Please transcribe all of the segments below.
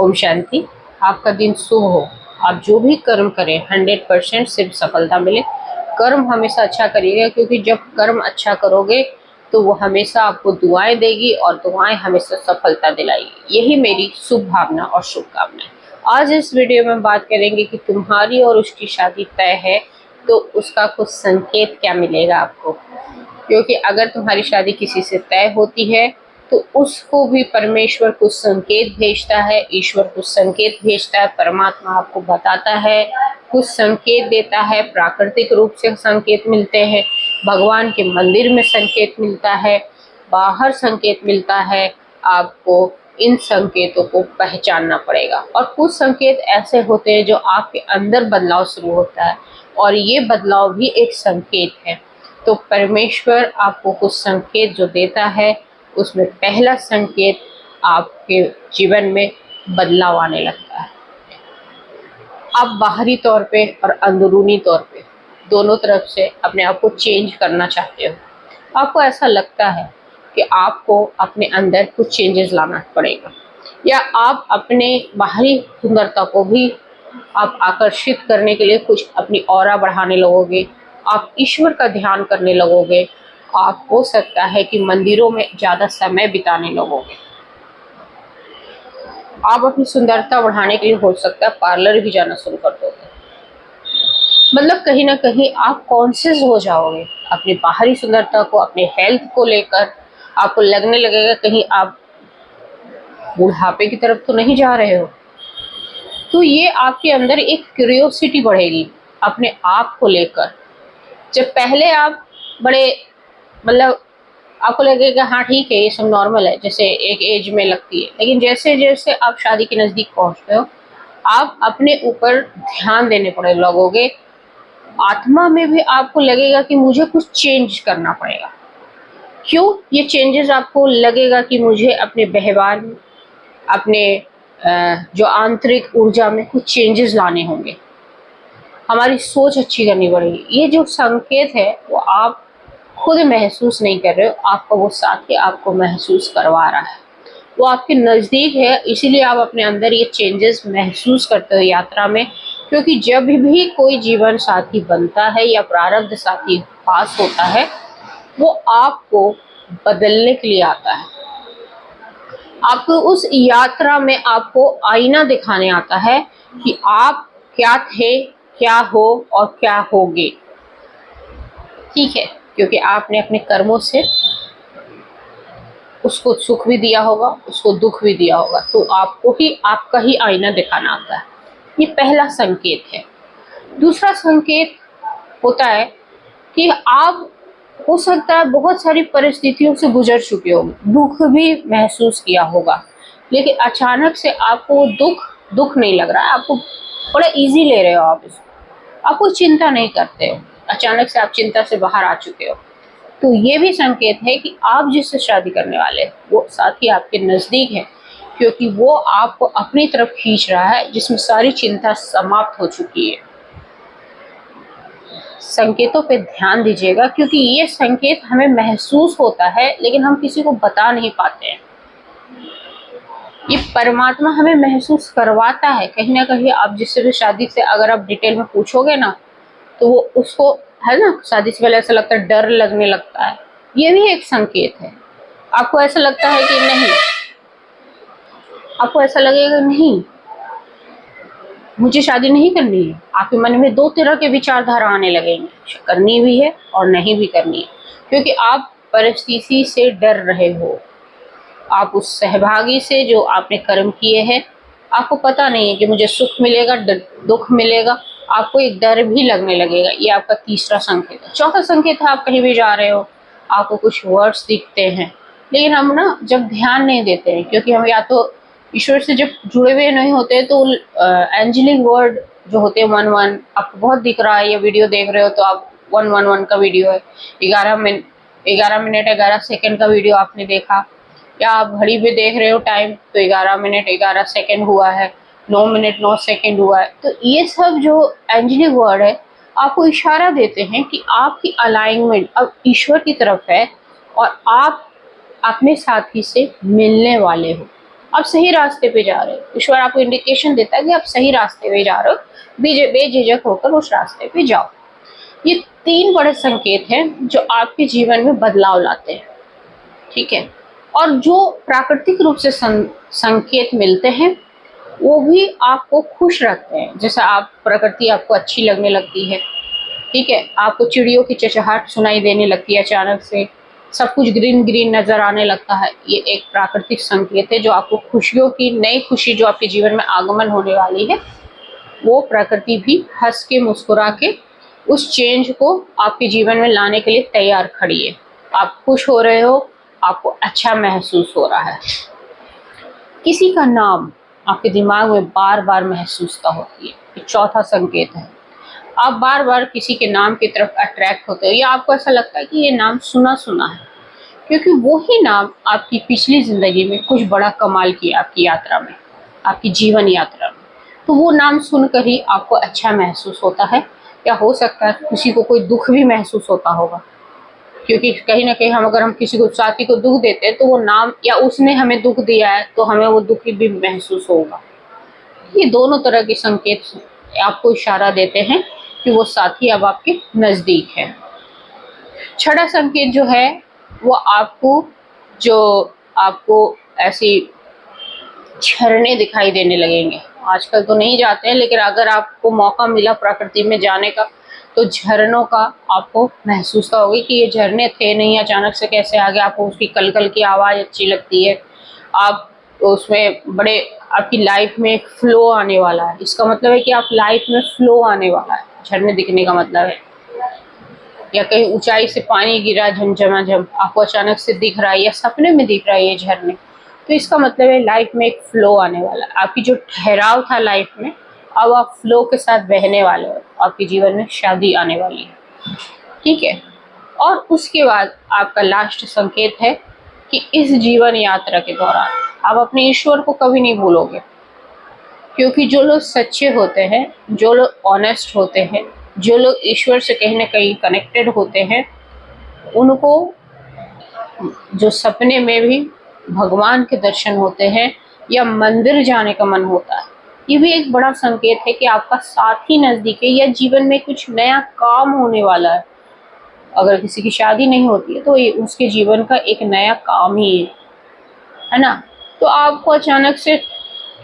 ओम शांति। आपका दिन शुभ हो। आप जो भी कर्म करें 100% सिर्फ सफलता मिले। कर्म हमेशा अच्छा करिएगा, क्योंकि जब कर्म अच्छा करोगे तो वो हमेशा आपको दुआएं देगी और दुआएं हमेशा सफलता दिलाएगी। यही मेरी शुभ भावना और शुभकामनाएं। आज इस वीडियो में बात करेंगे कि तुम्हारी और उसकी शादी तय है तो उसका कुछ संकेत क्या मिलेगा आपको। क्योंकि अगर तुम्हारी शादी किसी से तय होती है तो उसको भी परमेश्वर कुछ संकेत भेजता है, ईश्वर कुछ संकेत भेजता है, परमात्मा आपको बताता है, कुछ संकेत देता है। प्राकृतिक रूप से संकेत मिलते हैं, भगवान के मंदिर में संकेत मिलता है, बाहर संकेत मिलता है। आपको इन संकेतों को पहचानना पड़ेगा। और कुछ संकेत ऐसे होते हैं जो आपके अंदर बदलाव शुरू होता है, और ये बदलाव भी एक संकेत है। तो परमेश्वर आपको कुछ संकेत जो देता है, उसमें पहला संकेत आपके जीवन में बदलाव आने लगता है। आप बाहरी तौर पे और अंदरूनी तौर पे दोनों तरफ से अपने आप को चेंज करना चाहते हो। आपको ऐसा लगता है कि आपको अपने अंदर कुछ चेंजेस लाना पड़ेगा, या आप अपने बाहरी सुंदरता को भी आप आकर्षित करने के लिए कुछ अपनी ऑरा बढ़ाने लगोगे। आप ईश्वर का ध्यान करने लगोगे। आप हो सकता है कि मंदिरों में ज़्यादा समय बिताने लगोगे। आप अपनी सुंदरता बढ़ाने के लिए हो सकता है पार्लर भी जाना शुरू कर दोगे। मतलब कहीं ना कहीं आप कॉन्शियस हो जाओगे अपनी बाहरी सुंदरता को, अपने हेल्थ को लेकर। आपको लगने लगेगा कहीं आप बुढ़ापे की तरफ तो नहीं जा रहे हो। तो ये आपके अंदर एक क्यूरियोसिटी बढ़ेगी अपने आप को लेकर। जब पहले आप बड़े मतलब आपको लगेगा हाँ ठीक है ये सब नॉर्मल है, जैसे एक एज में लगती है, लेकिन जैसे जैसे आप शादी के नज़दीक पहुंचते हो आप अपने ऊपर ध्यान देने पड़े लगोगे। आत्मा में भी आपको लगेगा कि मुझे कुछ चेंज करना पड़ेगा। क्यों ये चेंजेस आपको लगेगा कि मुझे अपने व्यवहार में, अपने जो आंतरिक ऊर्जा में कुछ चेंजेस लाने होंगे। हमारी सोच अच्छी करनी पड़ेगी। ये जो संकेत है वो आप खुद महसूस नहीं कर रहे हो, आपका वो साथी आपको महसूस करवा रहा है। वो आपके नज़दीक है, इसीलिए आप अपने अंदर ये चेंजेस महसूस करते हो यात्रा में। क्योंकि जब भी कोई जीवन साथी बनता है या प्रारब्ध साथी पास होता है, वो आपको बदलने के लिए आता है। आपको उस यात्रा में आपको आईना दिखाने आता है कि आप क्या थे, क्या हो और क्या होगे। ठीक है, क्योंकि आपने अपने कर्मों से उसको सुख भी दिया होगा, उसको दुख भी दिया होगा, तो आपको ही आपका ही आईना दिखाना आता है। ये पहला संकेत है। दूसरा संकेत होता है कि आप हो सकता है बहुत सारी परिस्थितियों से गुजर चुके हो, दुख भी महसूस किया होगा, लेकिन अचानक से आपको वो दुख नहीं लग रहा है। आपको बड़ा इजी ले रहे हो आप इसको, आप कोई चिंता नहीं करते हो। अचानक से आप चिंता से बाहर आ चुके हो। तो ये भी संकेत है कि आप जिससे शादी करने वाले हैं वो साथी आपके नज़दीक है, क्योंकि वो आपको अपनी तरफ खींच रहा है, जिसमें सारी चिंता समाप्त हो चुकी है। संकेतों पे ध्यान दीजिएगा, क्योंकि ये संकेत हमें महसूस होता है लेकिन हम किसी को बता नहीं पाते हैं। ये परमात्मा हमें महसूस करवाता है कहीं ना कहीं। आप जिससे भी शादी से अगर आप डिटेल में पूछोगे ना, तो वो उसको है ना, शादी से पहले ऐसा लगता है, डर लगने लगता है। ये भी एक संकेत है। आपको ऐसा लगता है कि नहीं, आपको ऐसा लगेगा नहीं मुझे शादी नहीं करनी है। आपके मन में दो तरह के विचारधारा आने लगेंगे, करनी भी है और नहीं भी करनी है, क्योंकि आप परिस्थिति से डर रहे हो। आप उस सहभागी से जो आपने कर्म किए हैं, आपको पता नहीं है कि मुझे सुख मिलेगा दुख मिलेगा, आपको एक डर भी लगने लगेगा। ये आपका तीसरा संकेत है। चौथा संकेत है आप कहीं भी जा रहे हो, आपको कुछ वर्ड्स दिखते हैं, लेकिन हम ना जब ध्यान नहीं देते हैं, क्योंकि हम या तो ईश्वर से जब जुड़े हुए नहीं होते तो एंजलिक वर्ड जो होते हैं 1-1 आपको बहुत दिख रहा है। ये वीडियो देख रहे हो तो आप 1-1-1 का वीडियो है, 11 मिनट 11 सेकंड का वीडियो आपने देखा, या आप घड़ी पे देख रहे हो टाइम तो 11 मिनट 11 सेकंड हुआ है, 9 मिनट 9 सेकंड हुआ है। तो ये सब जो एंजलिक वर्ड है आपको इशारा देते हैं कि आपकी अलाइनमेंट अब ईश्वर की तरफ है और आप अपने साथी से मिलने वाले हो। आप सही रास्ते पे जा रहे हो। ईश्वर आपको इंडिकेशन देता है कि आप सही रास्ते पे जा रहे हो, बेझिझक होकर उस रास्ते पे जाओ। ये 3 बड़े संकेत हैं जो आपके जीवन में बदलाव लाते हैं, ठीक है। और जो प्राकृतिक रूप से संकेत मिलते हैं वो भी आपको खुश रखते हैं। जैसे आप प्रकृति आपको अच्छी लगने लगती है, ठीक है, आपको चिड़ियों की चहचहाट सुनाई देने लगती है, अचानक से सब कुछ ग्रीन ग्रीन नजर आने लगता है। ये एक प्राकृतिक संकेत है जो आपको खुशियों की नई खुशी जो आपके जीवन में आगमन होने वाली है, वो प्रकृति भी हंस के मुस्कुरा के उस चेंज को आपके जीवन में लाने के लिए तैयार खड़ी है। आप खुश हो रहे हो, आपको अच्छा महसूस हो रहा है। किसी का नाम आपके दिमाग में बार बार महसूसता होती है, ये चौथा संकेत है। आप बार बार किसी के नाम की तरफ अट्रैक्ट होते हो या आपको ऐसा लगता है कि ये नाम सुना सुना है, क्योंकि वो ही नाम आपकी पिछली जिंदगी में कुछ बड़ा कमाल किया आपकी यात्रा में, आपकी जीवन यात्रा में। तो वो नाम सुनकर ही आपको अच्छा महसूस होता है, या हो सकता है किसी को कोई दुख भी महसूस होता होगा, क्योंकि कहीं ना कहीं अगर हम किसी को साथी को दुख देते हैं तो वो नाम या उसने हमें दुख दिया है तो हमें वो दुख भी महसूस होगा। ये दोनों तरह के संकेत आपको इशारा देते हैं कि वो साथी अब आपके नजदीक है। छठा संकेत जो है वो आपको ऐसी झरने दिखाई देने लगेंगे। आजकल तो नहीं जाते हैं, लेकिन अगर आपको मौका मिला प्रकृति में जाने का तो झरनों का आपको महसूस होगी कि ये झरने थे नहीं, अचानक से कैसे आ गए। आपको उसकी कलकल की आवाज़ अच्छी लगती है, आप उसमें बड़े आपकी लाइफ में एक फ्लो आने वाला है। इसका मतलब है कि आप लाइफ में फ्लो आने वाला है, झरने दिखने का मतलब है। या कहीं ऊंचाई से पानी गिरा झमझमाझम, आपको अचानक से दिख रहा है या सपने में दिख रहा है ये झरने, तो इसका मतलब है लाइफ में एक फ्लो आने वाला है। आपकी जो ठहराव था लाइफ में, अब आप फ्लो के साथ बहने वाले हो। आपके जीवन में शादी आने वाली है, ठीक है। और उसके बाद आपका लास्ट संकेत है कि इस जीवन यात्रा के दौरान आप अपने ईश्वर को कभी नहीं भूलोगे, क्योंकि जो लोग सच्चे होते हैं, जो लोग ऑनेस्ट होते हैं, जो लोग ईश्वर से कहीं ना कहीं कनेक्टेड होते हैं, उनको जो सपने में भी भगवान के दर्शन होते हैं या मंदिर जाने का मन होता है, ये भी एक बड़ा संकेत है कि आपका साथी नजदीक है या जीवन में कुछ नया काम होने वाला है। अगर किसी की शादी नहीं होती है तो ये उसके जीवन का एक नया काम ही है ना। तो आपको अचानक से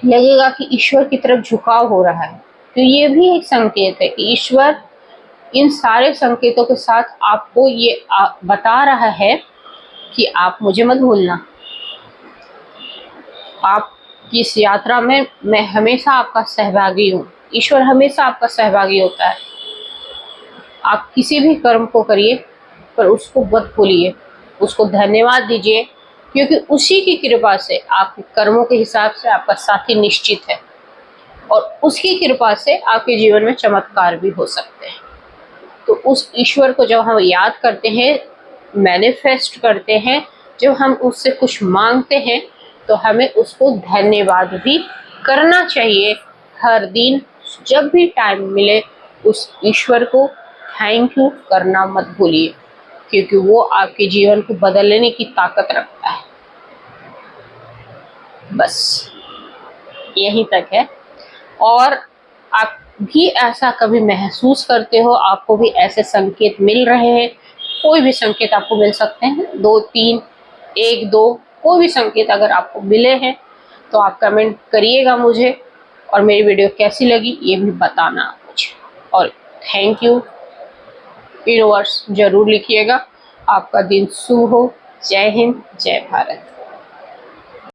लगेगा कि ईश्वर की तरफ झुकाव हो रहा है। तो ये भी एक संकेत है कि ईश्वर इन सारे संकेतों के साथ आपको ये बता रहा है कि आप मुझे मत भूलना। आप की इस यात्रा में मैं हमेशा आपका सहभागी हूँ। ईश्वर हमेशा आपका सहभागी होता है। आप किसी भी कर्म को करिए पर उसको मत भूलिए, उसको धन्यवाद दीजिए, क्योंकि उसी की कृपा से आपके कर्मों के हिसाब से आपका साथी निश्चित है और उसकी कृपा से आपके जीवन में चमत्कार भी हो सकते हैं। तो उस ईश्वर को जब हम याद करते हैं, मैनिफेस्ट करते हैं, जब हम उससे कुछ मांगते हैं, तो हमें उसको धन्यवाद भी करना चाहिए। हर दिन जब भी टाइम मिले उस ईश्वर को थैंक यू करना मत भूलिए, क्योंकि वो आपके जीवन को बदलने की ताकत रखता है। बस यहीं तक है। और आप भी ऐसा कभी महसूस करते हो, आपको भी ऐसे संकेत मिल रहे हैं, कोई भी संकेत आपको मिल सकते हैं, 2 3 1 2 कोई भी संकेत अगर आपको मिले हैं तो आप कमेंट करिएगा मुझे, और मेरी वीडियो कैसी लगी ये भी बताना मुझे। और थैंक यू यूनिवर्स जरूर लिखिएगा। आपका दिन शुभ हो। जय हिंद, जय भारत।